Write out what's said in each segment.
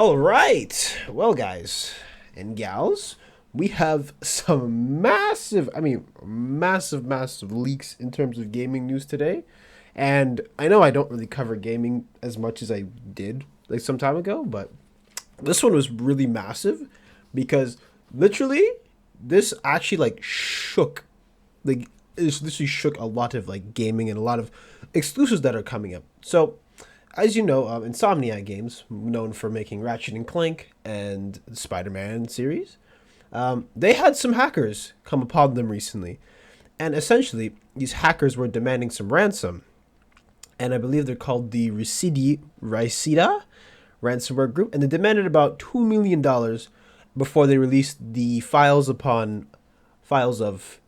All right. Well, guys and gals, we have some massive leaks in terms of gaming news today. And I know I don't really cover gaming as much as I did like some time ago, but this one was really massive because literally this actually like shook like this literally shook a lot of like gaming and a lot of exclusives that are coming up. So as you know, Insomniac Games, known for making Ratchet and Clank and the Spider-Man series, they had some hackers come upon them recently, and essentially these hackers were demanding some ransom, and I believe they're called the Ricida ransomware group, and they demanded about $2 million before they released the files of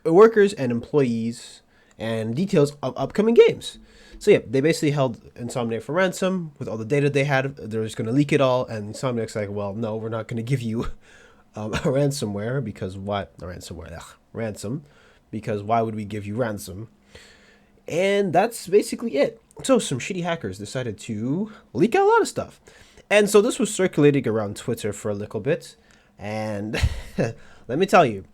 workers and employees and details of upcoming games. So yeah, they basically held Insomniac for ransom with all the data they had. They're just going to leak it all, and Insomniac's like, well, no, we're not going to give you a ransomware because what? A ransomware, ransom, because why would we give you ransom? And that's basically it. So some shitty hackers decided to leak out a lot of stuff, and so this was circulating around Twitter for a little bit, and let me tell you,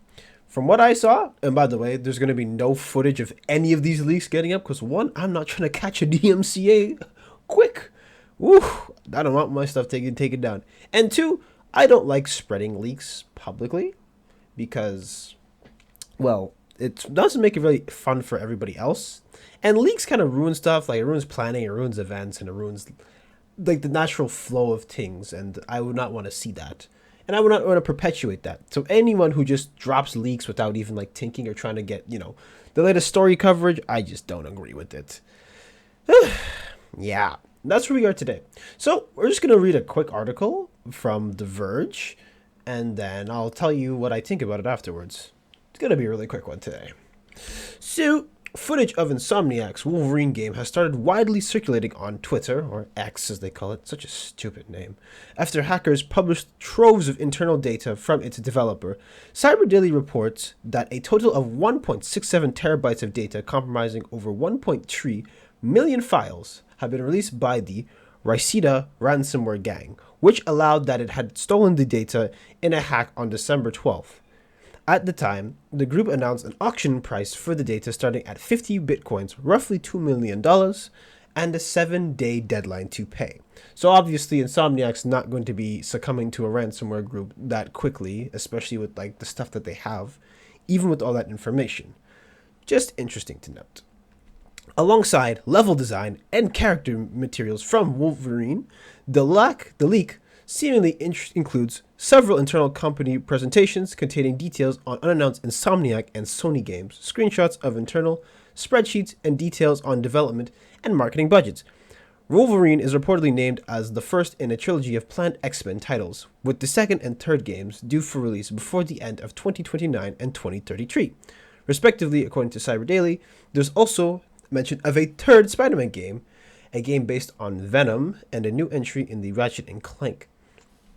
from what I saw, and by the way, there's going to be no footage of any of these leaks getting up because one, I'm not trying to catch a DMCA quick. Woo, I don't want my stuff taken down. And two, I don't like spreading leaks publicly because, well, it doesn't make it really fun for everybody else. And leaks kind of ruin stuff, like it ruins planning, it ruins events, and it ruins like the natural flow of things, and I would not want to see that. And I would not want to perpetuate that. So anyone who just drops leaks without even like thinking or trying to get, the latest story coverage, I just don't agree with it. Yeah, that's where we are today. So we're just gonna read a quick article from The Verge, and then I'll tell you what I think about it afterwards. It's gonna be a really quick one today. So, footage of Insomniac's Wolverine game has started widely circulating on Twitter, or X as they call it, such a stupid name, after hackers published troves of internal data from its developer. Cyber reports that a total of 1.67 terabytes of data comprising over 1.3 million files have been released by the Ricida ransomware gang, which allowed that it had stolen the data in a hack on December 12th. At the time, the group announced an auction price for the data starting at 50 bitcoins, roughly $2 million, and a 7-day deadline to pay. So obviously, Insomniac's not going to be succumbing to a ransomware group that quickly, especially with like the stuff that they have, even with all that information. Just interesting to note. Alongside level design and character materials from Wolverine, the leak seemingly includes several internal company presentations containing details on unannounced Insomniac and Sony games, screenshots of internal spreadsheets, and details on development and marketing budgets. Wolverine is reportedly named as the first in a trilogy of planned X-Men titles, with the second and third games due for release before the end of 2029 and 2033. Respectively, according to Cyber Daily, there's also mention of a third Spider-Man game, a game based on Venom, and a new entry in the Ratchet and Clank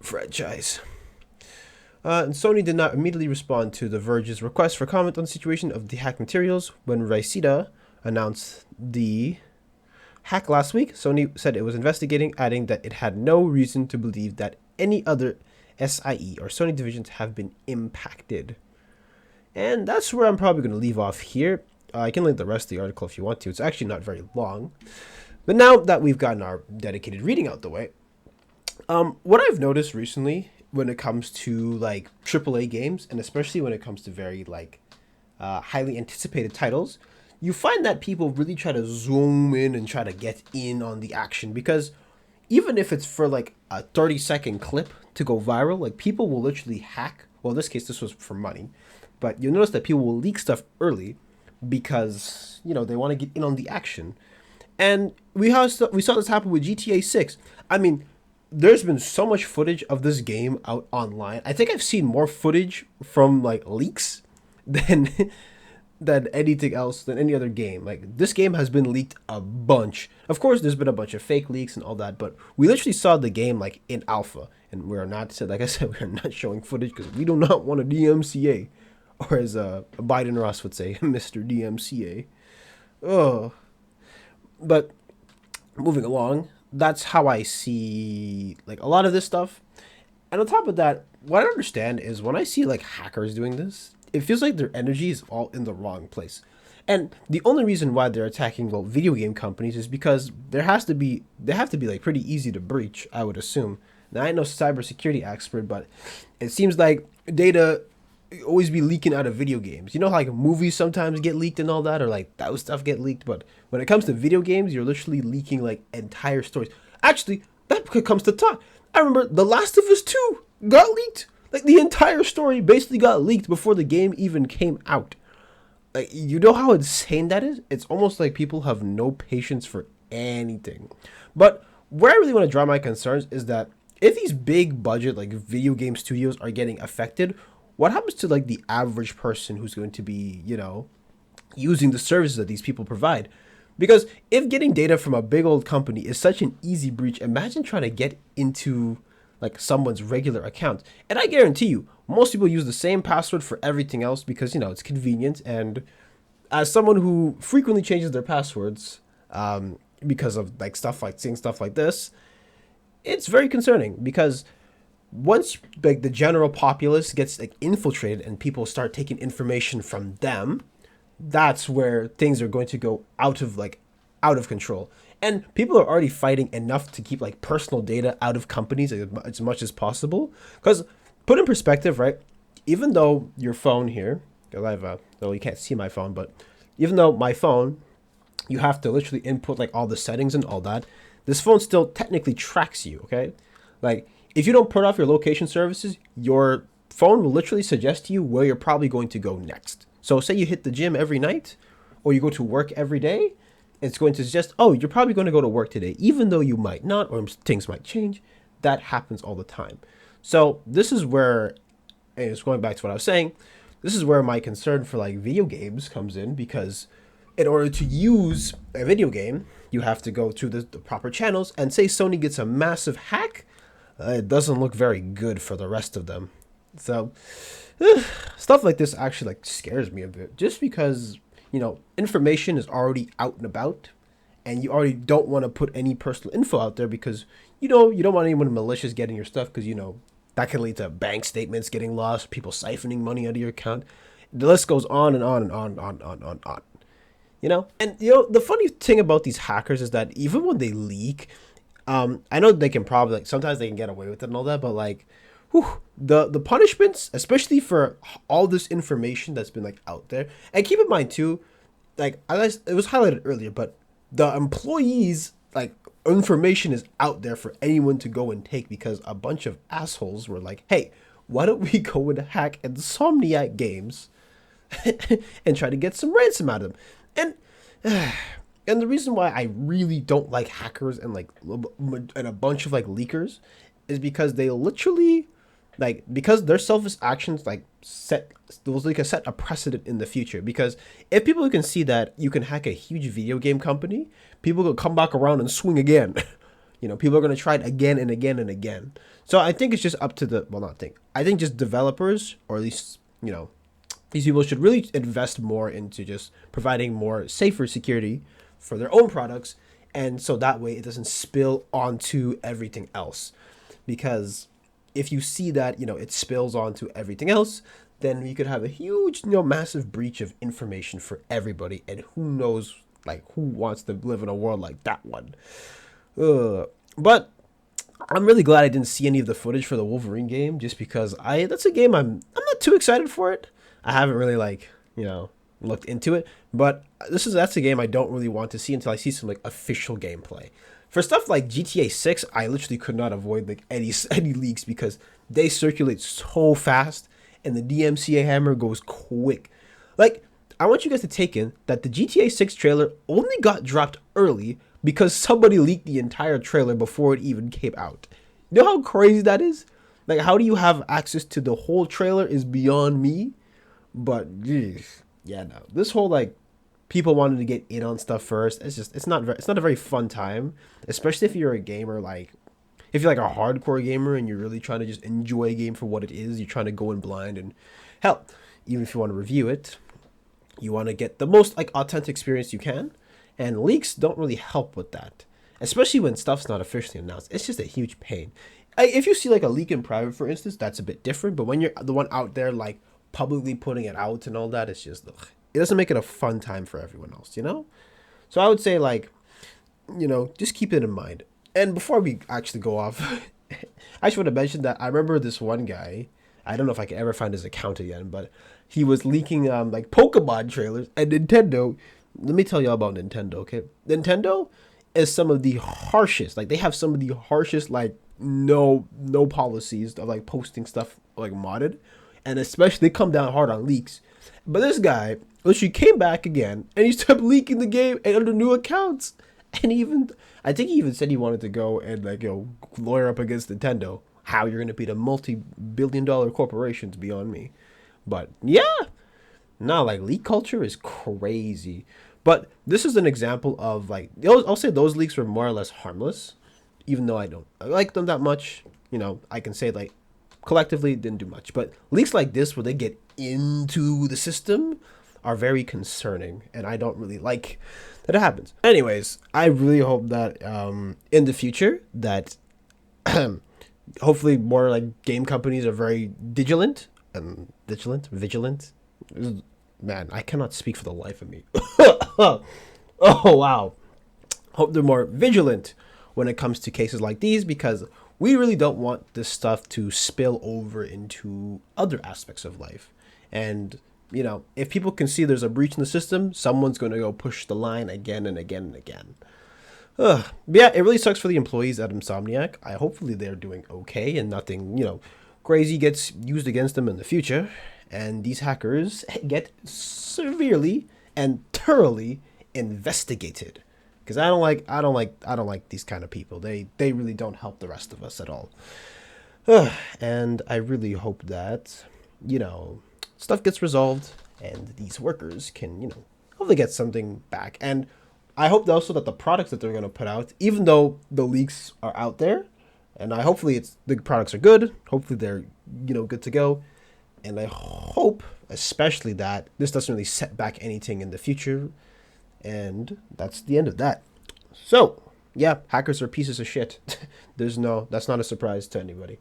franchise. And Sony did not immediately respond to The Verge's request for comment on the situation of the hacked materials. When Ricida announced the hack last week, Sony said it was investigating, adding that it had no reason to believe that any other SIE or Sony divisions have been impacted. And that's where I'm probably going to leave off here. I can link the rest of the article if you want to. It's actually not very long. But now that we've gotten our dedicated reading out the way, what I've noticed recently when it comes to like AAA games, and especially when it comes to very like highly anticipated titles, you find that people really try to zoom in and try to get in on the action, because even if it's for like a 30-second clip to go viral, like people will literally hack. Well, in this case, this was for money, but you'll notice that people will leak stuff early because they want to get in on the action. And we saw this happen with GTA 6. I mean, there's been so much footage of this game out online. I think I've seen more footage from like leaks than than anything else, than any other game. Like, this game has been leaked a bunch. Of course, there's been a bunch of fake leaks and all that, but we literally saw the game like in alpha, and we're not, like I said, we're not showing footage because we do not want a DMCA, or as Biden Ross would say, Mr. DMCA. Oh, but moving along. that's how I see like a lot of this stuff. And on top of that, what I understand is when I see like hackers doing this, it feels like their energy is all in the wrong place. And the only reason why they're attacking well video game companies is because they have to be like pretty easy to breach, I would assume. Now I ain't no cybersecurity expert, but it seems like data always be leaking out of video games. You know how like movies sometimes get leaked and all that, or like that stuff get leaked, but when it comes to video games, you're literally leaking like entire stories. Actually, that comes to talk. I remember The Last of Us 2 got leaked. Like the entire story basically got leaked before the game even came out. Like you know how insane that is? It's almost like people have no patience for anything. But where I really want to draw my concerns is that if these big budget like video game studios are getting affected, what happens to like the average person who's going to be, using the services that these people provide? Because if getting data from a big old company is such an easy breach, imagine trying to get into like someone's regular account. And I guarantee you, most people use the same password for everything else because, it's convenient. And as someone who frequently changes their passwords because of like stuff like seeing stuff like this, it's very concerning because once like the general populace gets like infiltrated and people start taking information from them, that's where things are going to go out of control. And people are already fighting enough to keep like personal data out of companies as much as possible. Because put in perspective, right? Even though your phone here, because I have well, you can't see my phone, but even though my phone, you have to literally input like all the settings and all that, this phone still technically tracks you. Okay, like if you don't put off your location services, your phone will literally suggest to you where you're probably going to go next. So say you hit the gym every night or you go to work every day, it's going to suggest, oh, you're probably going to go to work today, even though you might not, or things might change. That happens all the time. So this is where, and it's going back to what I was saying, this is where my concern for like video games comes in, because in order to use a video game, you have to go through the proper channels, and say Sony gets a massive hack, it doesn't look very good for the rest of them. So stuff like this actually like scares me a bit, just because information is already out and about, and you already don't want to put any personal info out there because you don't want anyone malicious getting your stuff, because that can lead to bank statements getting lost, people siphoning money out of your account. The list goes on and on and on and on and on and on. And the funny thing about these hackers is that even when they leak, I know they can probably like sometimes they can get away with it and all that, but like, the punishments, especially for all this information that's been like out there, and keep in mind too, like it was highlighted earlier, but the employees like information is out there for anyone to go and take because a bunch of assholes were like, hey, why don't we go and hack Insomniac games and try to get some ransom out of them? And the reason why I really don't like hackers and like and a bunch of like leakers is because they literally because their selfish actions set a precedent in the future. Because if people can see that you can hack a huge video game company, people will come back around and swing again. People are going to try it again and again and again. So I think it's just up to I think just developers, or at least these people should really invest more into just providing more safer security for their own products, and so that way it doesn't spill onto everything else. Because if you see that it spills onto everything else, then you could have a huge massive breach of information for everybody, and who knows who wants to live in a world like that one. But I'm really glad I didn't see any of the footage for the Wolverine game, just because that's a game I'm not too excited for it. I haven't really looked into it, but that's a game I don't really want to see until I see some official gameplay. For stuff like GTA 6, I literally could not avoid any leaks because they circulate so fast and the DMCA hammer goes quick. I want you guys to take in that the GTA 6 trailer only got dropped early because somebody leaked the entire trailer before it even came out. You know how crazy that is? How do you have access to the whole trailer is beyond me. But geez, yeah, no. This whole people wanting to get in on stuff first, it's not a very fun time, especially if you're a gamer, if you're a hardcore gamer and you're really trying to just enjoy a game for what it is. You're trying to go in blind, and hell, even if you want to review it, you want to get the most authentic experience you can, and leaks don't really help with that. especially when stuff's not officially announced. It's just a huge pain. If you see like a leak in private, for instance, that's a bit different. But when you're the one out there like publicly putting it out and all that, it's just it doesn't make it a fun time for everyone else, you know. So I would say like, just keep it in mind. And before we actually go off, I just want to mention that I remember this one guy. I don't know if I can ever find his account again, but he was leaking like Pokemon trailers and Nintendo. Let me tell you all about Nintendo, okay? Nintendo is some of the harshest. Like they have some of the harshest like no policies of like posting stuff like modded, and especially they come down hard on leaks. But this guy literally came back again and he started leaking the game and under new accounts. And I think he even said he wanted to go and like lawyer up against Nintendo. How you're gonna beat a multi-billion-dollar corporation to beyond me. But yeah, no, like leak culture is crazy. But this is an example of like I'll say those leaks were more or less harmless, even though I don't like them that much. I can say like collectively it didn't do much. But leaks like this where they get into the system are very concerning, and I don't really like that it happens. Anyways, I really hope that in the future that hopefully more like game companies are very vigilant. Man, I cannot speak for the life of me. Oh wow. Hope they're more vigilant when it comes to cases like these, because we really don't want this stuff to spill over into other aspects of life. And if people can see there's a breach in the system, someone's going to go push the line again and again and again. Yeah, it really sucks for the employees at Insomniac. Hopefully they're doing okay and nothing, crazy gets used against them in the future. And these hackers get severely and thoroughly investigated. Because I don't like these kind of people. They really don't help the rest of us at all. And I really hope that, stuff gets resolved and these workers can, hopefully get something back. And I hope also that the products that they're going to put out, even though the leaks are out there, and hopefully the products are good, hopefully they're, good to go. And I hope especially that this doesn't really set back anything in the future. And that's the end of that. So, yeah, hackers are pieces of shit. That's not a surprise to anybody.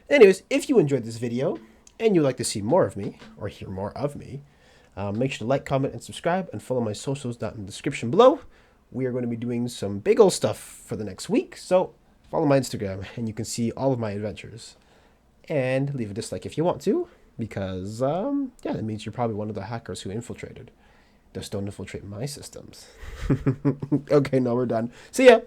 Anyways, if you enjoyed this video and you'd like to see more of me or hear more of me, make sure to like, comment, and subscribe, and follow my socials down in the description below. We are going to be doing some big old stuff for the next week, so follow my Instagram and you can see all of my adventures. And leave a dislike if you want to, because yeah, that means you're probably one of the hackers who infiltrated. Just don't infiltrate my systems. Okay, no, we're done. See ya!